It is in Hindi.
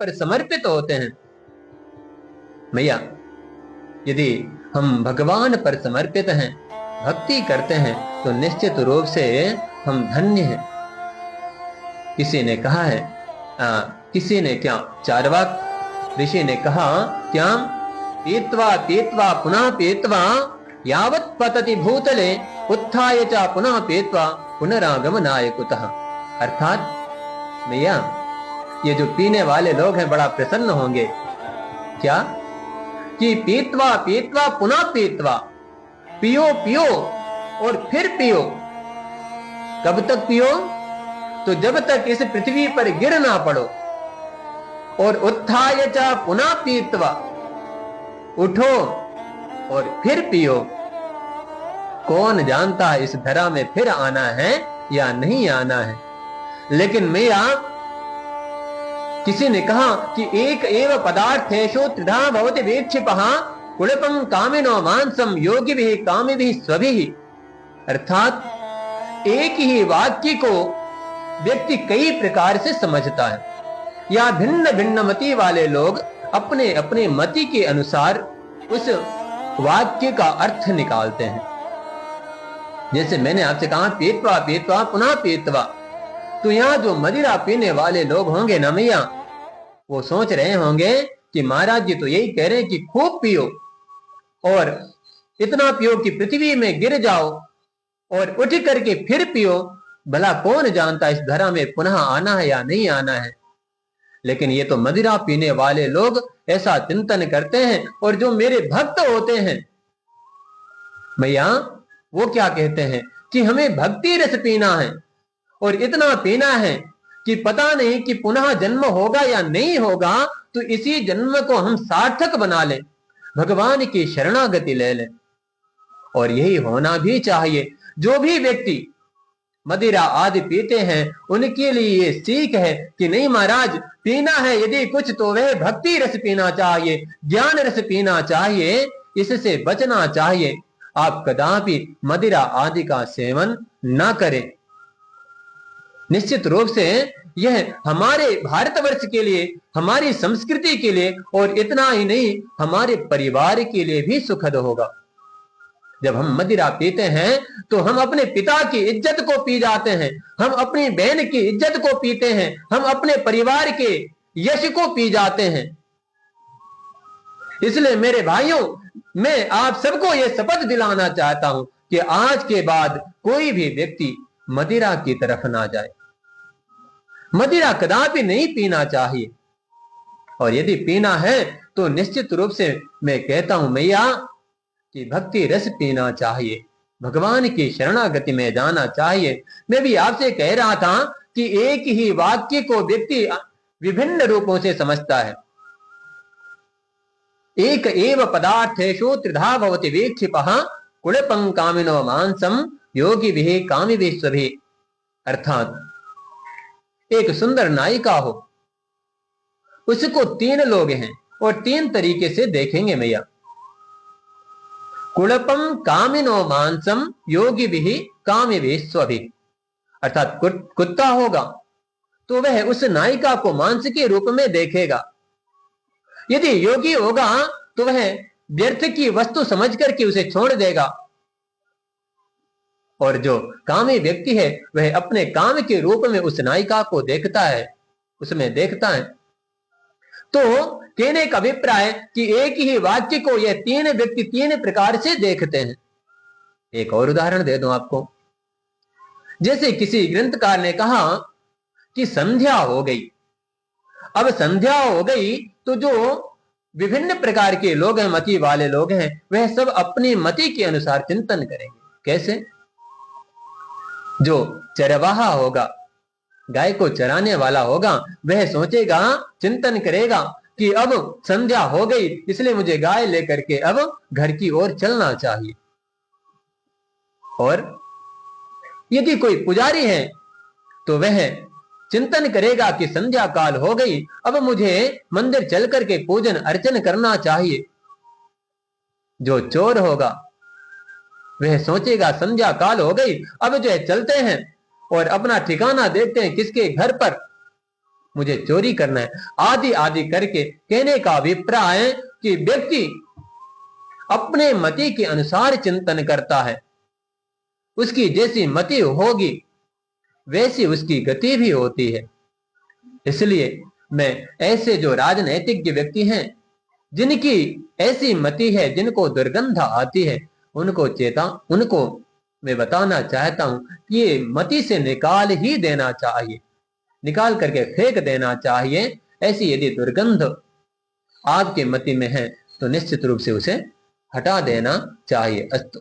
पर समर्पित होते हैं। भैया, यदि हम भगवान पर समर्पित हैं, भक्ति करते हैं, तो निश्चित रूप से हम धन्य हैं। किसी ने कहा है, किसी ने क्या, चार्वाक ऋषि ने कहा, क्या पीत्वा पीत्वा पुनः पीत्वा यावत् पतति भूतले उत्थाय च पुनः पीत्वा पुनरागमनाय कुतः। अर्थात भैया, ये जो पीने वाले लोग हैं बड़ा प्रसन्न होंगे। क्या कि पीत्वा पीत्वा पुनः पीत्वा, पियो पियो और फिर पियो। कब तक पियो? तो जब तक इस पृथ्वी पर गिर ना पड़ो। और उत्थाय च पुनः पीत्वा, उठो और फिर पियो। कौन जानता है इस धरा में फिर आना है या नहीं आना है। लेकिन मैया, किसी ने कहा कि एक एव पदार्थेषु त्रिधा भवति विक्षिपः कुलपं कामिनो मांसम योगिभिः कामिभिः स्वभिः। अर्थात एक ही वाक्य को व्यक्ति कई प्रकार से समझता है, या भिन्न भिन्न मति वाले लोग अपने अपने मति के अनुसार उस वाक्य का अर्थ निकालते हैं। जैसे मैंने आपसे कहा पीत्वा पीत्वा पुनः पीत्वा, तो यहां जो मदिरा पीने वाले लोग होंगे ना मैया, वो सोच रहे होंगे कि महाराज जी तो यही कह रहे हैं कि खूब पियो और इतना पियो कि पृथ्वी में गिर जाओ और उठ करके फिर पियो। भला कौन जानता इस धरा में पुनः आना है या नहीं आना है। लेकिन ये तो मदिरा पीने वाले लोग ऐसा चिंतन करते हैं। और जो मेरे भक्त होते हैं भैया, वो क्या कहते हैं कि हमें भक्ति रस पीना है और इतना पीना है कि पता नहीं कि पुनः जन्म होगा या नहीं होगा, तो इसी जन्म को हम सार्थक बना लें, भगवान की शरणागति ले लें। और यही होना भी चाहिए। जो भी व्यक्ति मदिरा आदि पीते हैं उनके लिए ये सीख है कि नहीं महाराज, पीना है यदि कुछ तो वह भक्ति रस पीना चाहिए, ज्ञान रस पीना चाहिए, इससे बचना चाहिए। आप कदापि मदिरा आदि का सेवन ना करें। निश्चित रूप से यह हमारे भारतवर्ष के लिए, हमारी संस्कृति के लिए और इतना ही नहीं हमारे परिवार के लिए भी सुखद होगा। जब हम मदिरा पीते हैं तो हम अपने पिता की इज्जत को पी जाते हैं, हम अपनी बहन की इज्जत को पीते हैं, हम अपने परिवार के यश को पी जाते हैं। इसलिए मेरे भाइयों, मैं आप सबको यह शपथ दिलाना चाहता हूं कि आज के बाद कोई भी व्यक्ति मदिरा की तरफ ना जाए। मदिरा कदापि नहीं पीना चाहिए। और यदि पीना है तो निश्चित रूप से मैं कहता हूं मैया कि भक्ति रस पीना चाहिए, भगवान की शरणागति में जाना चाहिए। मैं भी आपसे कह रहा था कि एक ही वाक्य को व्यक्ति विभिन्न रूपों से समझता है। एक एव पदार्थेषु त्रिधा भवति विक्षिपः कुलपं कामिनो मांसम योगिभिः कामिभिः स्वभिः। अर्थात एक सुंदर नायिका हो, उसको तीन लोग हैं और तीन तरीके से देखेंगे मैया। कुलपम कामिनो मांसम योगिभिः कामिभिः स्वभिः। अर्थात कुत्ता होगा तो वह उस नायिका को मांस के रूप में देखेगा। यदि योगी होगा तो वह व्यर्थ की वस्तु समझ करके उसे छोड़ देगा। और जो कामी व्यक्ति है वह अपने काम के रूप में उस नायिका को देखता है, उसमें देखता है। तो कहने का अभिप्राय कि एक ही वाक्य को यह तीन व्यक्ति तीन प्रकार से देखते हैं। एक और उदाहरण दे दूं आपको। जैसे किसी ग्रंथकार ने कहा कि संध्या हो गई। अब संध्या हो गई तो जो विभिन्न प्रकार के लोग हैं, मति वाले लोग हैं, वह सब अपनी मति के अनुसार चिंतन करेंगे। कैसे? जो चरवाहा होगा, गाय को चराने वाला होगा, वह सोचेगा, चिंतन करेगा कि अब संध्या हो गई, इसलिए मुझे गाय लेकर के अब घर की ओर चलना चाहिए। और यदि कोई पुजारी है तो वह चिंतन करेगा कि संध्या काल हो गई, अब मुझे मंदिर चल करके पूजन अर्चन करना चाहिए। जो चोर होगा वह सोचेगा संध्या काल हो गई, अब जो है चलते हैं और अपना ठिकाना देखते हैं किसके घर पर मुझे चोरी करना है, आदि आदि करके कहने का अभिप्राय है कि व्यक्ति अपने मति के अनुसार चिंतन करता है। उसकी जैसी मति होगी वैसी उसकी गति भी होती है। इसलिए मैं ऐसे जो राजनैतिक व्यक्ति हैं, जिनकी ऐसी मति है, जिनको दुर्गंध आती है, उनको मैं बताना चाहता हूं कि ये मति से निकाल ही देना चाहिए, निकाल करके फेंक देना चाहिए। ऐसी यदि दुर्गंध आपके मति में है तो निश्चित रूप से उसे हटा देना चाहिए। अस्तु।